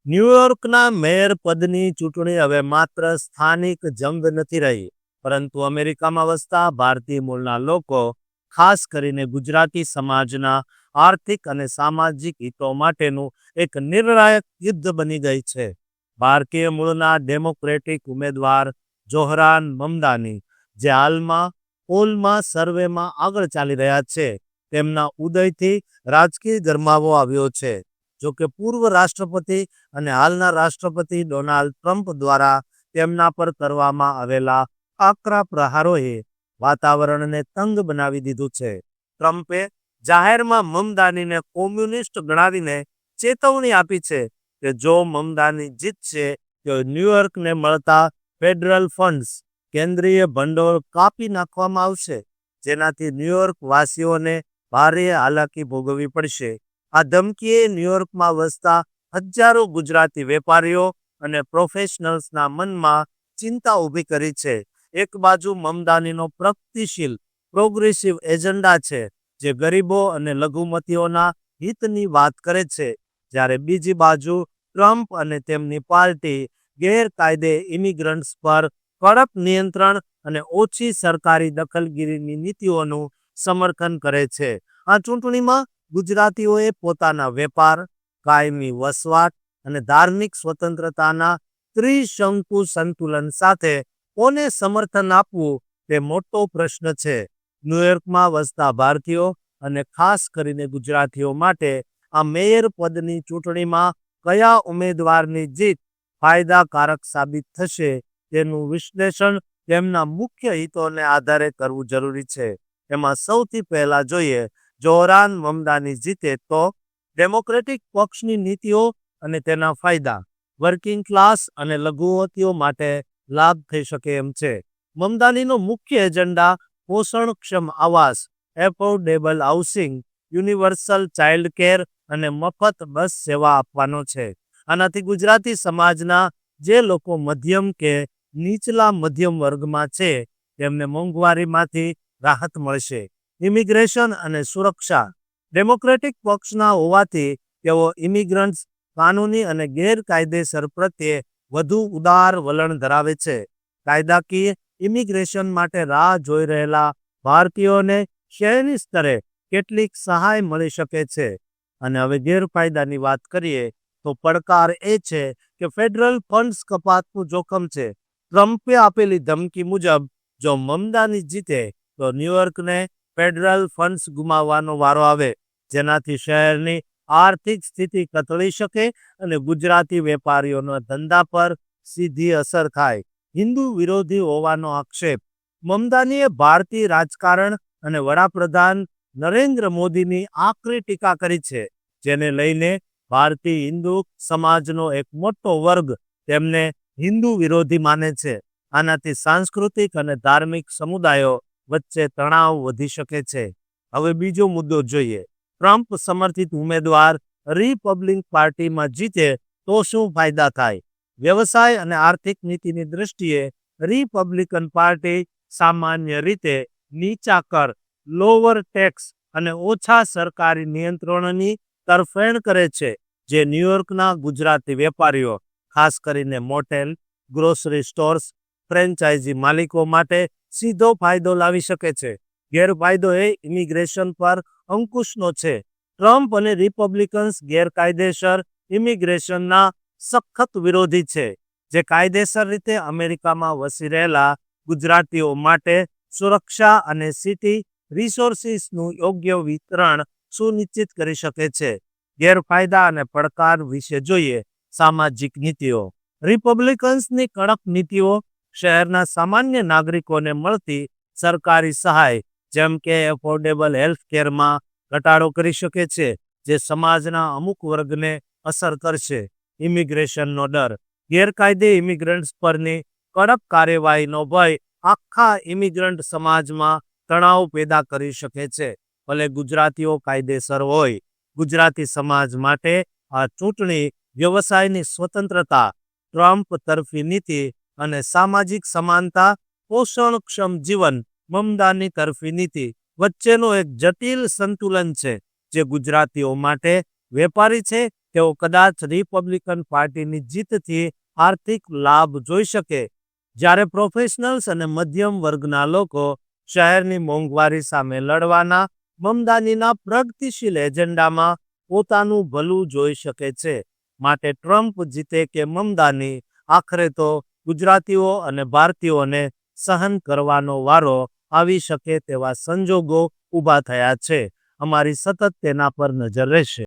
ન્યૂયોર્કના mayor પદની ચૂંટણી હવે માત્ર સ્થાનિક જંગ નથી રહી, પરંતુ અમેરિકામાં વસતા ભારતીય મૂળના લોકો, ખાસ કરીને ગુજરાતી સમાજના આર્થિક અને સામાજિક હિતો માટેનું એક નિર્ણાયક યુદ્ધ બની ગઈ છે. ભારતીય મૂળના ડેમોક્રેટિક ઉમેદવાર જોહરાન મમદાની, જે હાલમાં પોલમાં સર્વેમાં આગળ ચાલી રહ્યા છે, તેમના ઉદયથી રાજકીય ગરમાવો આવ્યો છે. જોકે પૂર્વ રાષ્ટ્રપતિ અને હાલના રાષ્ટ્રપતિ ડોનાલ્ડ ટ્રમ્પ દ્વારા તેમના પર કરવામાં આવેલા આકરા પ્રહારોએ વાતાવરણને તંગ બનાવી દીધું છે. ટ્રમ્પે જાહેરમાં મમદાનીને કોમ્યુનિસ્ટ ગણાવીને ચેતવણી આપી છે કે જો મમદાની જીતશે તો ન્યૂયોર્કને મળતા ફેડરલ ફંડ્સ, કેન્દ્રીય ભંડોળ કાપી નાખવામાં આવશે, જેનાથી ન્યૂયોર્ક વાસીઓને ભારે હાલાકી ભોગવવી પડશે. આ ધમકીએ ન્યૂયોર્કમાં વસતા હજારો ગુજરાતી વેપારીઓ અને પ્રોફેશનલ્સના મનમાં ચિંતા ઊભી કરી છે. એક બાજુ મમદાનીનો પ્રગતિશીલ પ્રોગ્રેસિવ એજન્ડા છે, જે ગરીબો અને લઘુમતીઓના હિતની વાત કરે છે, જ્યારે બીજી બાજુ ટ્રમ્પ અને તેમની પાર્ટી ગેરકાયદે ઇમિગ્રન્ટ્સ પર કડક નિયંત્રણ અને ઓછી સરકારી દખલગીરીની નીતિઓનું સમર્થન કરે છે. આ ચૂંટણીમાં ગુજરાતીઓએ પોતાના વેપાર, કાયમી વસવાટ અને ધાર્મિક સ્વતંત્રતાના ત્રિશંકુ સંતુલન સાથે કોને સમર્થન આપવું તે મોટો પ્રશ્ન છે. ન્યૂયોર્કમાં વસતા ભારતીયો અને ખાસ કરીને ગુજરાતીઓ માટે આ મેયર પદની ચૂંટણીમાં કયા ઉમેદવારની જીત ફાયદાકારક સાબિત થશે તેનું વિશ્લેષણ તેમના મુખ્ય હિતોને આધારે કરવું જરૂરી છે. એમાં સૌથી પહેલા જોઈએ, જોહરાન મમદાની જીતે તો ડેમોક્રેટિક પક્ષની નીતિઓ અને તેના ફાયદા વર્કિંગ ક્લાસ અને લઘુમતીઓ માટે લાભ થઈ શકે એમ છે. મમદાનીનો મુખ્ય એજન્ડા પોષણક્ષમ આવાસ, affordable housing, universal child care અને મફત બસ સેવા આપવાનો છે. આનાથી ગુજરાતી સમાજના જે લોકો મધ્યમ કે નીચલા મધ્યમ વર્ગમાં છે તેમને મોંઘવારીમાંથી રાહત મળશે. ઇમિગ્રેશન અને સુરક્ષા, ડેમોક્રેટિક પક્ષના હોવાથી તેઓ ઇમિગ્રન્ટ્સ, કાનૂની અને ગેરકાયદેસર પ્રત્યે વધુ ઉદાર વલણ ધરાવે છે. કાયદાકીય ઇમિગ્રેશન માટે રાહ જોઈ રહેલા ભારતીયોને શહેરી સ્તરે કેટલીક સહાય મળી શકે છે. અને હવે ગેરફાયદાની વાત કરીએ તો પડકાર એ છે કે ફેડરલ ફંડ્સ કપાતનું જોખમ છે. ટ્રમ્પે આપેલી ધમકી મુજબ જો મમદાની જીતે તો ન્યૂયોર્કને ફેડરલ ફંડ્સ ગુમાવવાનો વારો આવે, જેનાથી શહેરની આર્થિક સ્થિતિ કથળી શકે અને ગુજરાતી વેપારીઓના ધંધા પર સીધી અસર થાય. હિન્દુ વિરોધી હોવાનો આક્ષેપ, મમદાનીએ ભારતીય રાજકારણ અને વડાપ્રધાન નરેન્દ્ર મોદીની આકરી ટીકા કરી છે, જેને લઈને ભારતીય હિન્દુ સમાજનો એક મોટો વર્ગ તેમને હિન્દુ વિરોધી માને છે. આનાથી સાંસ્કૃતિક અને ધાર્મિક સમુદાયો વચ્ચે તણાવ વધી શકે છે. હવે બીજો મુદ્દો જોઈએ, ટ્રમ્પ સમર્થિત ઉમેદવાર રિપબ્લિકન પાર્ટીમાં જીતે તો શું ફાયદા થાય? વ્યવસાય અને આર્થિક નીતિની દૃષ્ટિએ રિપબ્લિકન પાર્ટી સામાન્ય રીતે નીચા કર, લોઅર ટેક્સ અને ઓછા સરકારી નિયંત્રણોની તરફેણ કરે છે, જે ન્યૂયોર્કના ગુજરાતી વેપારીઓ, ખાસ કરીને મોટેલ, ગ્રોસરી સ્ટોર્સ, ફ્રેન્ચાઇઝી માલિકો માટે સીધો ફાયદો લાવી શકે છે. ગેરફાયદો એ ઇમિગ્રેશન પર અંકુશનો છે. ટ્રમ્પ અને રિપબ્લિકન્સ ગેરકાયદેસર ઇમિગ્રેશનના સખત વિરોધી છે, જે કાયદેસર રીતે અમેરિકામાં વસી રહેલા ગુજરાતીઓ માટે સુરક્ષા અને સિટી રિસોર્સિસનું યોગ્ય વિતરણ સુનિશ્ચિત કરી શકે છે. ગેરફાયદા અને પડકાર વિશે જોઈએ, સામાજિક નીતિઓ, રિપબ્લિકન્સની કડક નીતિઓ શહેરના સામાન્ય નાગરિકોને મળતી સરકારી સહાય જેમ કે એફોર્ડેબલ હેલ્થકેરમાં ઘટાડો કરી શકે છે, જે સમાજના અમુક વર્ગને અસર કરશે. ઇમિગ્રેશનનો ડર, ગેરકાયદે ઇમિગ્રન્ટ્સ પરની કડક કાર્યવાહીનો ભય આખા ઇમિગ્રન્ટ સમાજમાં તણાવ પેદા કરી શકે છે. ભલે ગુજરાતીઓ કાયદેસર હોય, ગુજરાતી સમાજ માટે આ ચૂંટણી વ્યવસાયની સ્વતંત્રતા, ટ્રમ્પ તરફી નીતિ અને સામાજિક સમાનતા, પોષણક્ષમ જીવન, મમદાની તરફી નીતિ વચ્ચેનો એક જટિલ સંતુલન છે, જે ગુજરાતીઓ માટે વેપારી છે, તેઓ કદાચ રિપબ્લિકન પાર્ટીની જીતથી આર્થિક લાભ જોઈ શકે, જ્યારે પ્રોફેશનલ્સ અને મધ્યમ વર્ગના લોકો શહેરની મોંઘવારી સામે લડવાના મમદાનીના પ્રગતિશીલ એજન્ડામાં પોતાનું ભલું જોઈ શકે છે. માટે ટ્રમ્પ જીતે કે મમદાની, આખરે તો ગુજરાતીઓ અને ભારતીયોને સહન કરવાનો વારો આવી શકે તેવા સંજોગો ઊભા થયા છે. અમારી સતત તેના પર નજર રહેશે.